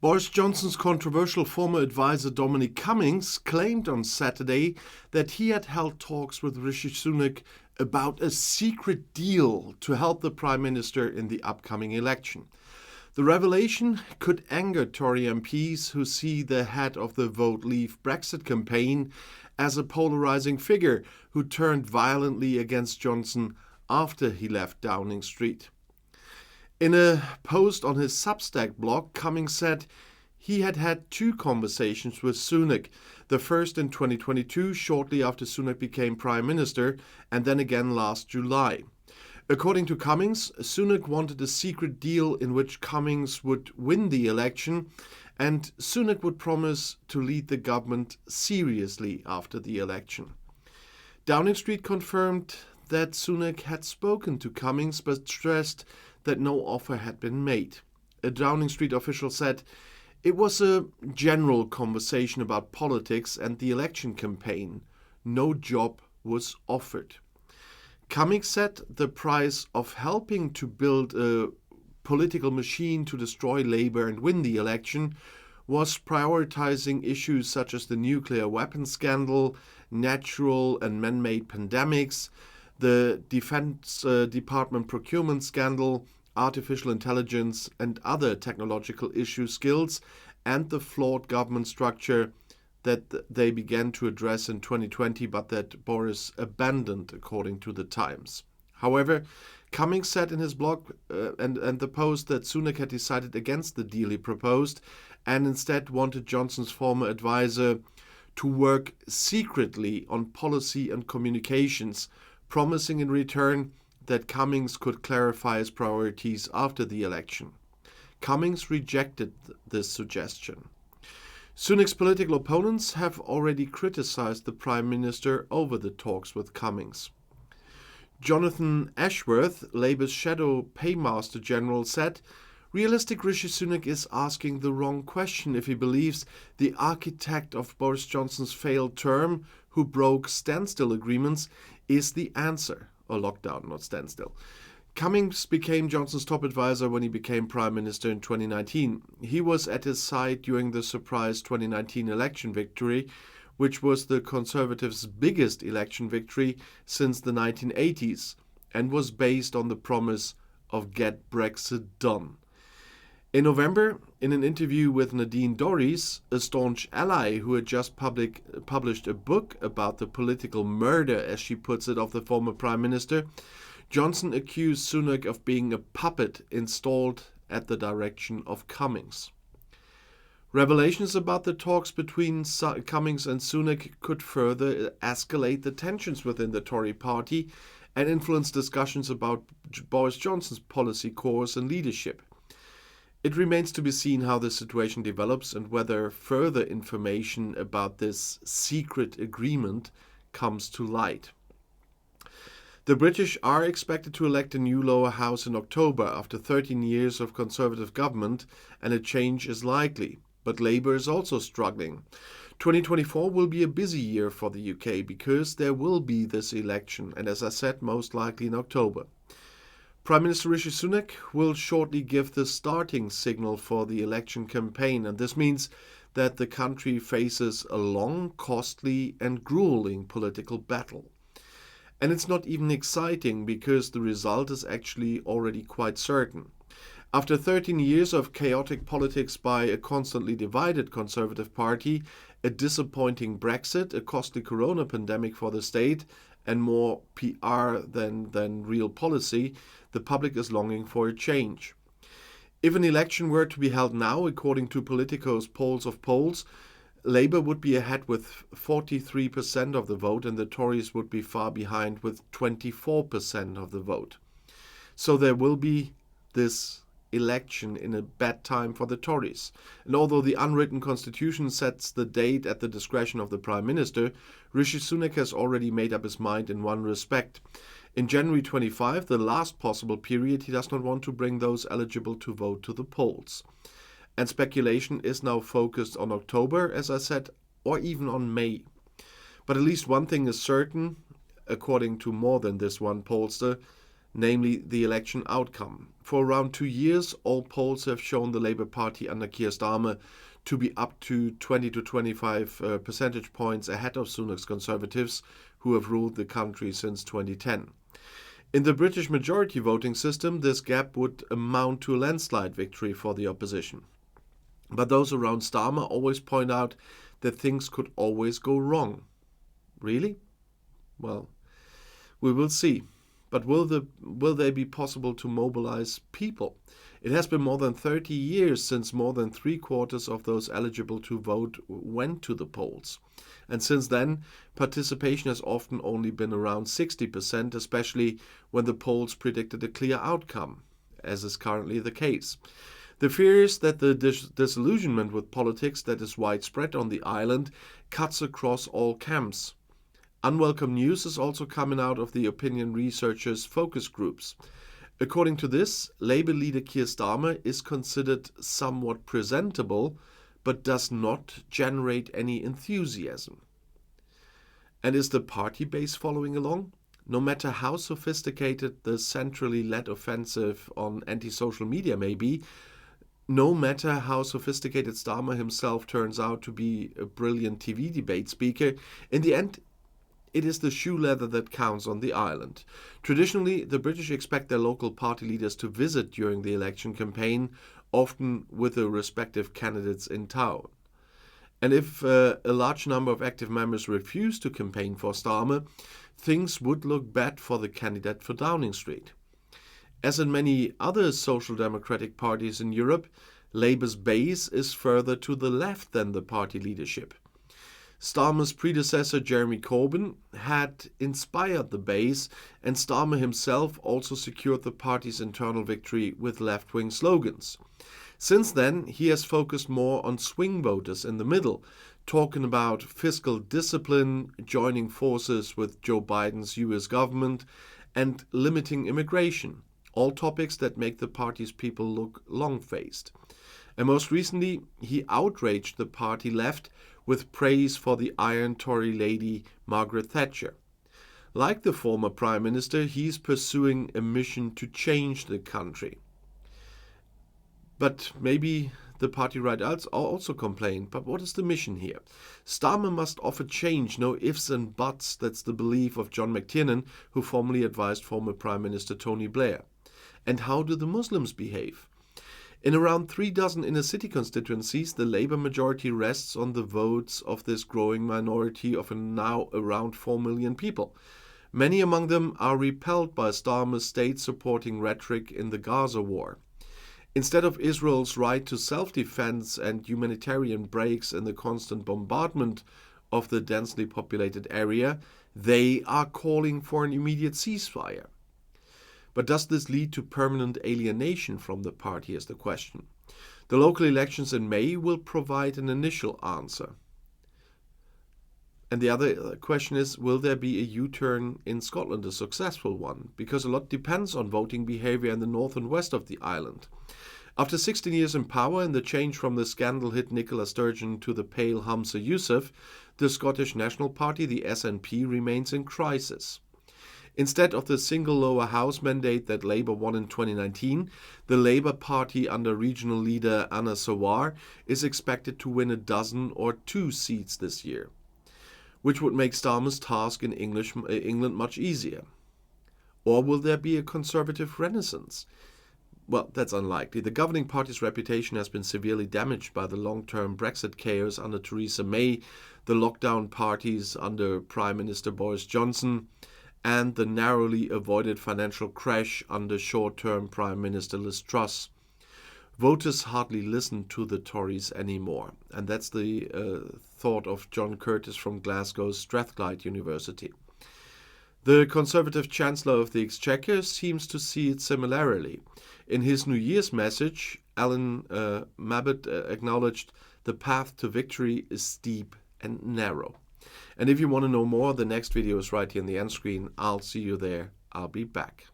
Boris Johnson's controversial former advisor Dominic Cummings claimed on Saturday that he had held talks with Rishi Sunak about a secret deal to help the Prime Minister in the upcoming election. The revelation could anger Tory MPs who see the head of the Vote Leave Brexit campaign as a polarizing figure who turned violently against Johnson after he left Downing Street. In a post on his Substack blog, Cummings said he had had two conversations with Sunak, the first in 2022, shortly after Sunak became Prime Minister, and then again last July. According to Cummings, Sunak wanted a secret deal in which Cummings would win the election and Sunak would promise to lead the government seriously after the election. Downing Street confirmed that Sunak had spoken to Cummings but stressed that no offer had been made. A Downing Street official said it was a general conversation about politics and the election campaign. No job was offered. Cummings said the price of helping to build a political machine to destroy Labour and win the election was prioritizing issues such as the nuclear weapons scandal, natural and man-made pandemics, the Defense Department procurement scandal, artificial intelligence and other technological skills, and the flawed government structure that they began to address in 2020 but that Boris abandoned, according to the Times. However, Cummings said in his blog and the post that Sunak had decided against the deal he proposed and instead wanted Johnson's former advisor to work secretly on policy and communications, promising in return that Cummings could clarify his priorities after the election. Cummings rejected this suggestion. Sunak's political opponents have already criticized the Prime Minister over the talks with Cummings. Jonathan Ashworth, Labour's shadow paymaster general, said, "Realistic Rishi Sunak is asking the wrong question if he believes the architect of Boris Johnson's failed term, who broke standstill agreements, is the answer." Or lockdown, not standstill. Cummings became Johnson's top advisor when he became Prime Minister in 2019. He was at his side during the surprise 2019 election victory, which was the Conservatives' biggest election victory since the 1980s, and was based on the promise of "Get Brexit Done." In November, in an interview with Nadine Dorries, a staunch ally who had just published a book about the political murder, as she puts it, of the former Prime Minister, Johnson accused Sunak of being a puppet installed at the direction of Cummings. Revelations about the talks between Cummings and Sunak could further escalate the tensions within the Tory party and influence discussions about Boris Johnson's policy course and leadership. It remains to be seen how the situation develops and whether further information about this secret agreement comes to light. The British are expected to elect a new lower house in October after 13 years of Conservative government, and a change is likely. But Labour is also struggling. 2024 will be a busy year for the UK because there will be this election, and as I said, most likely in October. Prime Minister Rishi Sunak will shortly give the starting signal for the election campaign, and this means that the country faces a long, costly and grueling political battle. And it's not even exciting because the result is actually already quite certain. After 13 years of chaotic politics by a constantly divided Conservative Party, a disappointing Brexit, a costly corona pandemic for the state, and more PR than real policy, the public is longing for a change. If an election were to be held now, according to Politico's polls of polls, Labour would be ahead with 43% of the vote and the Tories would be far behind with 24% of the vote. So there will be this election in a bad time for the Tories. And although the unwritten constitution sets the date at the discretion of the Prime Minister, Rishi Sunak has already made up his mind in one respect. In January 25, the last possible period, he does not want to bring those eligible to vote to the polls. And speculation is now focused on October, as I said, or even on May. But at least one thing is certain, according to more than this one pollster, namely the election outcome. For around 2 years, all polls have shown the Labour Party under Keir Starmer to be up to 20 to 25 percentage points ahead of Sunak's Conservatives, who have ruled the country since 2010. In the British majority voting system, this gap would amount to a landslide victory for the opposition. But those around Starmer always point out that things could always go wrong. Really? Well, we will see. But will they be possible to mobilize people? It has been more than 30 years since more than 3/4 of those eligible to vote went to the polls. And since then, participation has often only been around 60%, especially when the polls predicted a clear outcome, as is currently the case. The fear is that the disillusionment with politics that is widespread on the island cuts across all camps. Unwelcome news is also coming out of the opinion researchers' focus groups. According to this, Labour leader Keir Starmer is considered somewhat presentable, but does not generate any enthusiasm. And is the party base following along? No matter how sophisticated the centrally led offensive on anti-social media may be, no matter how sophisticated Starmer himself turns out to be a brilliant TV debate speaker, in the end, it is the shoe leather that counts on the island. Traditionally, the British expect their local party leaders to visit during the election campaign, often with the respective candidates in town. And if a large number of active members refuse to campaign for Starmer, things would look bad for the candidate for Downing Street. As in many other social democratic parties in Europe, Labour's base is further to the left than the party leadership. Starmer's predecessor, Jeremy Corbyn, had inspired the base, and Starmer himself also secured the party's internal victory with left-wing slogans. Since then, he has focused more on swing voters in the middle, talking about fiscal discipline, joining forces with Joe Biden's US government, and limiting immigration, all topics that make the party's people look long-faced. And most recently, he outraged the party left with praise for the Iron Tory lady Margaret Thatcher. Like the former Prime Minister, he's pursuing a mission to change the country. But maybe the party right also complain, but what is the mission here? Starmer must offer change, no ifs and buts. That's the belief of John McTiernan, who formerly advised former Prime Minister Tony Blair. And how do the Muslims behave? In around 36 inner-city constituencies, the Labour majority rests on the votes of this growing minority of now around 4 million people. Many among them are repelled by Starmer's state-supporting rhetoric in the Gaza war. Instead of Israel's right to self-defense and humanitarian breaks in the constant bombardment of the densely populated area, they are calling for an immediate ceasefire. But does this lead to permanent alienation from the party is the question. The local elections in May will provide an initial answer. And the other question is, will there be a U-turn in Scotland, a successful one? Because a lot depends on voting behaviour in the north and west of the island. After 16 years in power and the change from the scandal-hit Nicola Sturgeon to the pale Humza Yousaf, the Scottish National Party, the SNP, remains in crisis. Instead of the single lower house mandate that Labour won in 2019, the Labour Party under regional leader Anna Sawar is expected to win 1 or 2 seats this year, which would make Starmer's task in England much easier. Or will there be a Conservative renaissance? Well, that's unlikely. The governing party's reputation has been severely damaged by the long-term Brexit chaos under Theresa May, the lockdown parties under Prime Minister Boris Johnson, and the narrowly avoided financial crash under short-term Prime Minister Liz Truss. Voters hardly listen to the Tories anymore, and that's the thought of John Curtis from Glasgow's Strathclyde University. The Conservative Chancellor of the Exchequer seems to see it similarly. In his New Year's message, Alan Mabbutt acknowledged the path to victory is steep and narrow. And if you want to know more, the next video is right here on the end screen. I'll see you there. I'll be back.